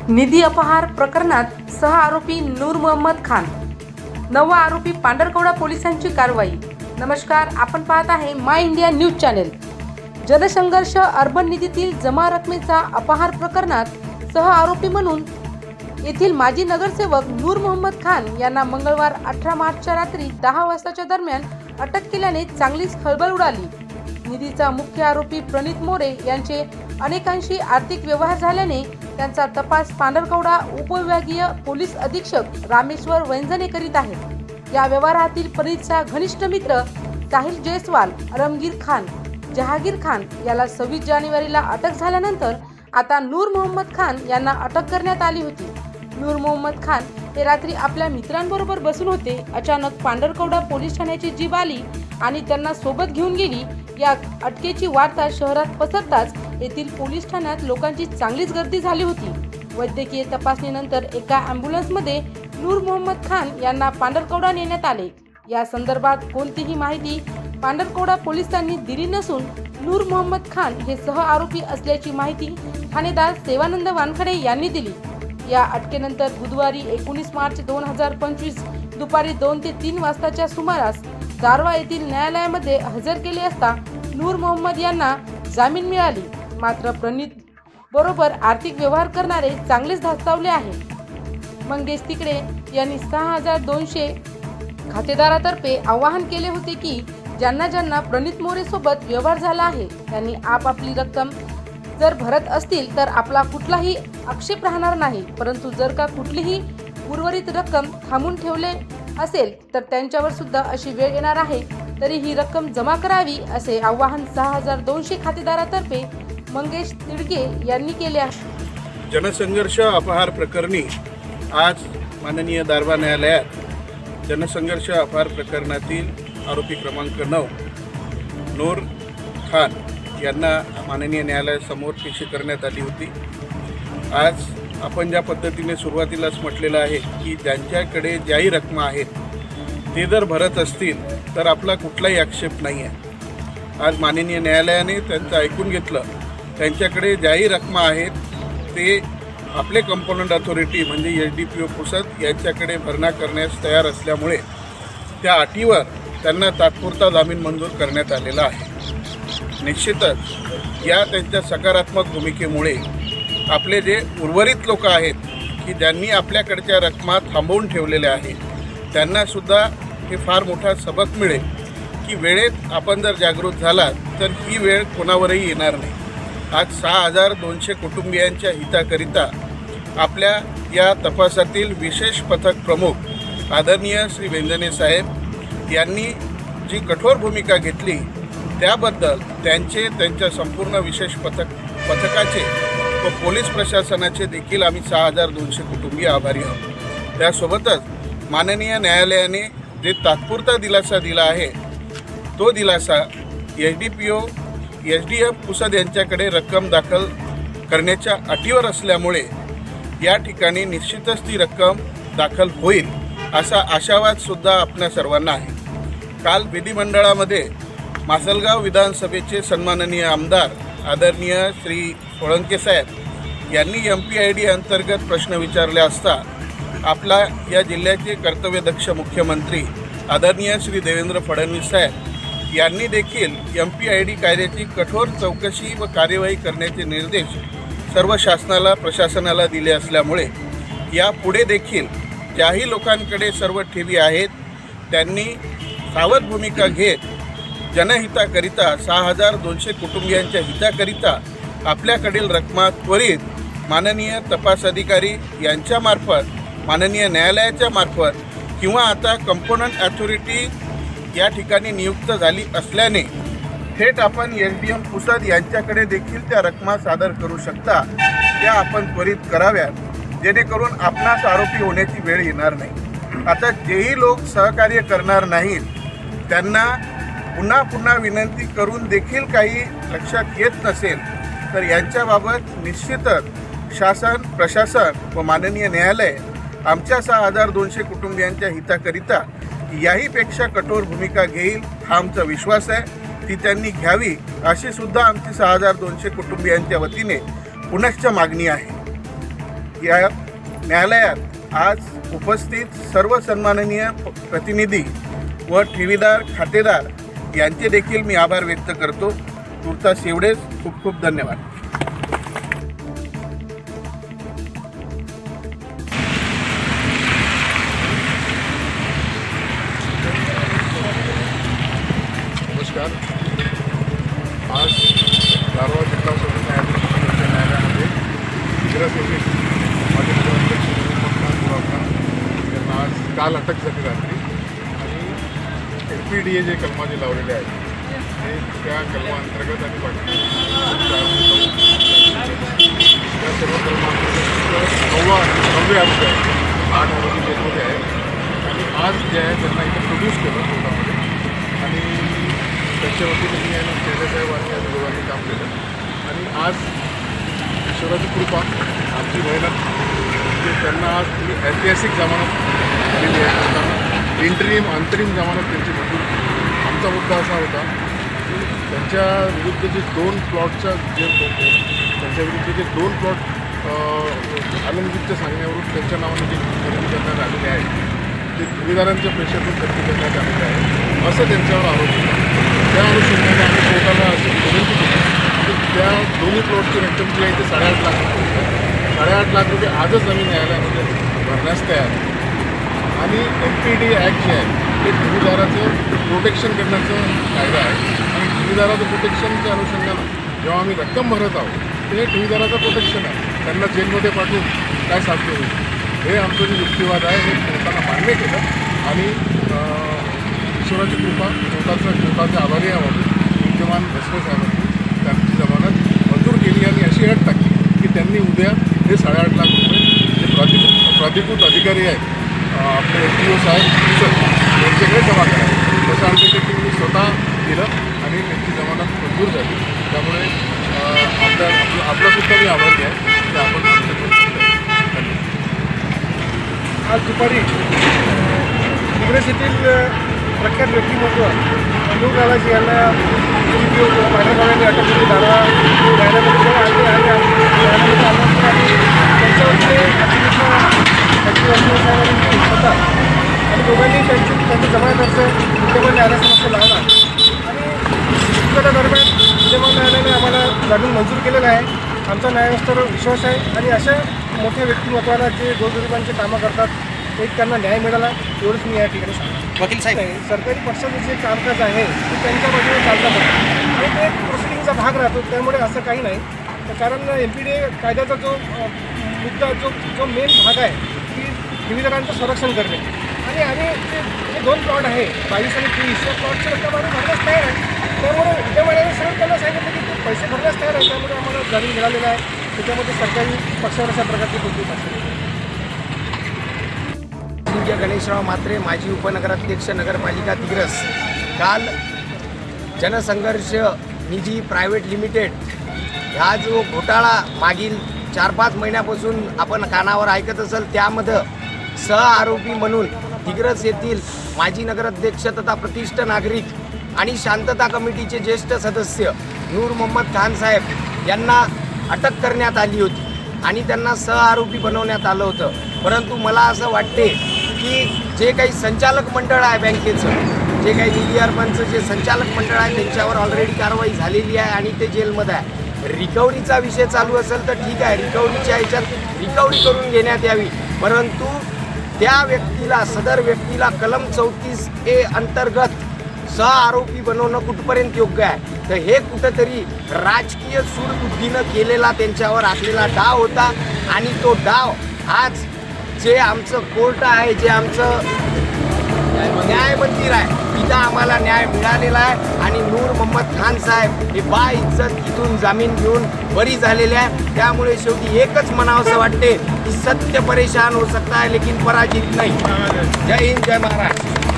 निधी अपहार प्रकरणात 6 आरोपी नूर मोहम्मद खान, 9वा आरोपी पांढरकवडा पोलिसांची कारवाई। नमस्कार, आपण पाहत आहे माय इंडिया न्यूज चॅनल। जनसंघर्ष अर्बन निधीतील जमा रकमेचा अपहार प्रकरणात 6 आरोपी म्हणून येथील माजी नगरसेवक नूर मोहम्मद खान यांना मंगळवार 18 मार्चच्या रात्री 10 वाजताच्या दरम्यान अटक केल्याने चांगलीच खळबळ उडाली। निधीचा मुख्य आरोपी प्रणित मोरे यांचे अनेकांशी आर्थिक व्यवहार झाल्याने त्यांचा तपास पांढरकवडा उपविभागीय पोलीस अधीक्षक रामेश्वर वैंजने करीत आहेत। या व्यवहारातील प्रणितचा घनिष्ठ मित्र साहिल जयस्वाल, रमगीर खान, जहागीर खान याला 26 जानेवारीला अटक झाल्यानंतर आता नूर मोहम्मद खान यांना अटक करण्यात आली होती। नूर मोहम्मद खान हे रात्री आपल्या मित्रांबरोबर बसून होते। अचानक पांढरकवडा पोलीस ठाण्याची जीप आली आणि त्यांना सोबत घेऊन गेली। या अटकेची वार्ता शहरात पसरताच येथील पोलीस ठाण्यात लोकांची चांगलीच गर्दी झाली होती। वैद्यकीय तपासणीनंतर एका ॲम्ब्युलन्समध्ये नूर मोहम्मद खान यांना पांढरकवडा नेण्यात आले। या संदर्भात कोणतीही माहिती पांढरकवडा पोलिसांनी दिली नसून नूर मोहम्मद खान हे सह आरोपी असल्याची माहिती ठाणेदार सेवानंद वानखडे यांनी दिली। या अटकेनंतर बुधवारी 19 मार्च 2025 दुपारी 2 ते 3 वाजताच्या सुमारास दारवा येथील न्यायालयामध्ये हजर केले असता नूर मोहम्मद यांना जामीन मिळाली। मात्र प्रणित बरोबर आर्थिक व्यवहार करणारे चांगलेच धास्तावले आहे। मंगेश तिकडे यांनी 6200 खातेदारातर्फे आवाहन केले होते की ज्यांना प्रणित मोरे सोबत व्यवहार झाला आहे त्यांनी आपापली रक्कम जर भरत असतील तर आपला कुठलाही आक्षेप राहणार नाही, परंतु जर का कुठलीही उर्वरित रक्कम थांबून ठेवले असेल तर त्यांच्यावर सुद्धा अशी वेळ येणार आहे, तरी ही रक्कम जमा करावी असे आवाहन 6200 खातेदारातर्फे मंगेश तिडके यांनी केले आहे। जनसंघर्ष अपहार प्रकरणी आज माननीय दारवा न्यायालयात जनसंघर्ष अपहार प्रकरणातील आरोपी क्रमांक 9 नूर खान यांना माननीय न्यायालयासमोर पेशी करण्यात आली होती। आज आपण ज्या पद्धतीने सुरुवातीलाच म्हटलेलं आहे की ज्यांच्याकडे ज्याही रकमा आहेत ते जर भरत असतील तर आपला कुठलाही आक्षेप नाही आहे। आज माननीय न्यायालयाने त्यांचं ऐकून घेतलं। त्यांच्याकडे ज्याही रकमा आहेत ते आपले कंपोनंट अथॉरिटी म्हणजे SDPO पुसद यांच्याकडे भरणा करण्यास तयार असल्यामुळे त्या अटीवर त्यांना तात्पुरता जामीन मंजूर करण्यात आलेला आहे। निश्चितच या त्यांच्या सकारात्मक भूमिकेमुळे आपले जे उर्वरित लोक आहेत की ज्यांनी आपल्याकडच्या रकमा थांबवून ठेवलेल्या आहेत त्यांनासुद्धा हे फार मोठा सबक मिळेल की वेळेत आपण जर जागृत झालात तर ही वेळ कोणावरही येणार नाही। आज 6200 कुटुंबियांच्या हिताकरिता आपल्या या तपासातील विशेष पथक प्रमुख आदरणीय श्री वैंजने साहेब यांनी जी कठोर भूमिका घेतली त्याबद्दल त्यांच्या संपूर्ण विशेष पथकाचे व पोलीस प्रशासनाचे देखील आम्ही 6200 कुटुंबीय आभारी आहोत। त्यासोबतच माननीय न्यायालयाने जे तात्पुरता दिलासा दिला आहे तो दिलासा SDPO SDF पुसद यांच्याकडे रक्कम दाखल करण्याच्या अटीवर असल्यामुळे या ठिकाणी निश्चितच ती रक्कम दाखल होईल असा आशावादसुद्धा आपल्या सर्वांना आहे। काल विधिमंडळामध्ये मासलगाव विधानसभेचे सन्माननीय आमदार आदरणीय श्री सोळंके साहेब यांनी MPID अंतर्गत प्रश्न विचारले असता आपला या जिल्ह्याचे कर्तव्यदक्ष मुख्यमंत्री आदरणीय श्री देवेंद्र फडणवीस साहेब यांनी देखील MPID कायद्याची कठोर चौकशी व कार्यवाही करण्याचे निर्देश सर्व शासनाला प्रशासनाला दिले असल्यामुळे यापुढे देखील ज्याही लोकांकडे सर्व ठेवी आहेत त्यांनी सावध भूमिका घेत जनहिताकरिता 6200 कुटुंबियांच्या हिताकरिता आपल्याकडील रकमा त्वरित माननीय तपास अधिकारी यांच्यामार्फत माननीय न्यायालयाच्या मार्फत किंवा आता कंपोनंट अथॉरिटी या ठिकाणी नियुक्त झाली असल्याने थेट आपण SDM पुसद यांच्याकडे देखील त्या रकमा सादर करू शकता त्या आपण त्वरित कराव्यात जेणेकरून आपणास आरोपी होण्याची वेळ येणार नाही। आता जेही लोक सहकार्य करणार नाहीत त्यांना पुन्हा विनंती करून देखील काही लक्षात येत नसेल तर यांच्याबाबत निश्चितच शासन प्रशासन व माननीय न्यायालय आमच्या 6200 कुटुंबियांच्या हिताकरिता याहीपेक्षा कठोर भूमिका घेईल हा आमचा विश्वास आहे। ती त्यांनी घ्यावी अशी सुद्धा आमची 6200 कुटुंबियांच्या वतीने पुनश्च मागणी आहे। या न्यायालयात आज उपस्थित सर्व सन्माननीय प्रतिनिधी व ठेवीदार खातेदार यांचे देखील मी आभार व्यक्त करतो. तुर्तास एवढेच. खूप खूप धन्यवाद. नमस्कार. आज धारवाड जिल्हा सत्र न्यायालयामध्ये दिग्रस येथील माजी नगराध्यक्ष यांना आज काल अटक झाली रात्री आणि LPDA जे कलमाचे लावलेले आहेत ते त्या कलमाअंतर्गत आणि बाकी त्या सर्व कलमांतर्गत 9 आरोपी आहेत. 8 आरोपी जेलमध्ये आहेत आणि आज जे आहे त्यांना इथं प्रोड्यूस केलं कोर्टामध्ये आणि त्याच्यावरती त्यांनी आणि साहेब आणि दोघांनी काम केलं आणि आज ईश्वराची कृपा आमची मेहनत की त्यांना आज ऐतिहासिक जमानत दिलेली आहे. अंतरिम जमानत त्यांची मंजूर. आमचा मुद्दा असा होता की त्यांच्या विरुद्ध जे 2 प्लॉटच्या जे त्यांच्या विरुद्ध जे 2 प्लॉट आलमगीरच्या सांगण्यावरून त्यांच्या नावाने जे खरेदी करण्यात आलेले आहे ते ठेवीदारांच्या पैशातून खरेदी करण्यात आलेले आहे असं त्यांच्यावर आरोप होता. त्या अनुषंगाने आम्ही कोर्टाला अशी विनंती केली की त्या दोन्ही प्लॉटची रक्कम जी आहे ते 8.5 लाख रुपये 8.5 लाख रुपये आजच आम्ही न्यायालयामध्ये भरण्यास तयार आहे. आणि LPDA ॲक्ट जे आहे ते ठेवीदाराचं प्रोटेक्शन करण्याचं कायदा आहे आणि ठेवीदाराचं प्रोटेक्शनच्या अनुषंगानं जेव्हा आम्ही रक्कम भरत आहोत ते ठेवीदाराचं प्रोटेक्शन आहे. त्यांना जेलमध्ये पाठवून काय साध्य होईल हे आमचं जे युक्तिवाद आहे हे कोर्टानं मान्य केलं आणि ईश्वराची कृपा कोर्टाचे आभारी आहोत. विद्यमान भस्मे साहेबांनी त्यांची जमानत मंजूर केली आणि अशी अट टाकली की त्यांनी उद्या हे 8.5 लाख रुपये जे प्राधिकृत अधिकारी आहेत आपले SDO साहेब यांच्याकडे जमा करावे. तसं आमच्या मी स्वतः केलं आणि त्यांची जमानत मंजूर झाली. त्यामुळे आपलासुद्धा मी आभारी आहे की आपण आज दुपारी दिग्रस येथील प्रख्यात व्यक्तिमत्व अनूप दादाजी यांना पांढरगावांनी अटक केली. दादा न्यायालयामध्ये आले आणि न्यायालयामध्ये आल्यानंतर आम्ही त्यांच्यावरचे साहेबांनी होता आणि दोघांनी त्यांचं जमानत अर्ज विद्यमान न्यायालयासमोर लावला आणि त्या दरम्यान विद्यमान न्यायालयाने आम्हाला जामीन मंजूर केलेला आहे. आमचा न्यायालयावर विश्वास आहे आणि अशा मोठ्या व्यक्तिमत्वाला जे गोरगरिबांची कामं करतात एक त्यांना न्याय मिळाला एवढंच मी या ठिकाणी सांगतो. वकील साहेब सरकारी पक्षाचं जे कामकाज आहे ते त्यांच्या बाजूने चालतं असतं आणि ते प्रोसिडिंगचा भाग राहतो. त्यामुळे असं काही नाही. कारण LPDA कायद्याचा जो मुद्दा जो मेन भाग आहे की ठेवीदारांचं संरक्षण करणे आणि आम्ही जे 2 प्लॉट आहे 22 आणि 23 या प्लॉटची रक्कम आम्ही भरण्यास तयार आहे. त्यामुळे विद्यमानाने सरळ त्यांना सांगितलं की ते पैसे भरण्यास तयार आहे. त्यामुळे आम्हाला जामीन मिळालेला आहे. त्याच्यामध्ये सरकारी पक्षावर अशा प्रकारची कोणती असेल. गणेशराव म्हात्रे माजी उपनगराध्यक्ष नगरपालिका दिग्रस. काल जनसंघर्ष निधी प्रायव्हेट लिमिटेड हा जो घोटाळा मागील 4-5 महिन्यापासून आपण कानावर ऐकत असेल त्यामध्ये सहआरोपी म्हणून दिग्रस येथील माजी नगराध्यक्ष तथा प्रतिष्ठ नागरिक आणि शांतता कमिटीचे ज्येष्ठ सदस्य नूर मोहम्मद खान साहेब यांना अटक करण्यात आली होती आणि त्यांना सहआरोपी बनवण्यात आलं होतं. परंतु मला असं वाटते की जे काही संचालक मंडळ आहे बँकेचं जे काही निधी अर्पणचं जे संचालक मंडळ आहे त्यांच्यावर ऑलरेडी कारवाई झालेली आहे आणि ते जेलमध्ये आहे. रिकव्हरीचा विषय चालू असेल तर ठीक आहे, रिकव्हरीच्या ह्याच्यात रिकव्हरी करून घेण्यात यावी. परंतु त्या व्यक्तीला सदर व्यक्तीला कलम 34A अंतर्गत सहआरोपी बनवणं कुठपर्यंत योग्य आहे. तर हे कुठंतरी राजकीय सूडबुद्धीनं केलेला त्यांच्यावर आखलेला डाव होता आणि तो डाव आज जे आमचं कोर्ट आहे जे आमचं न्याय मंदिर आहे तिथं आम्हाला न्याय मिळालेला आहे आणि नूर मोहम्मद खान साहेब हे बाइज्जत इथून जामीन घेऊन बरी झालेले आहे. त्यामुळे शेवटी एकच म्हणावंसं वाटते की सत्य परेशान हो सकता है लेकिन पराजित नाही. जय हिंद, जय महाराष्ट्र.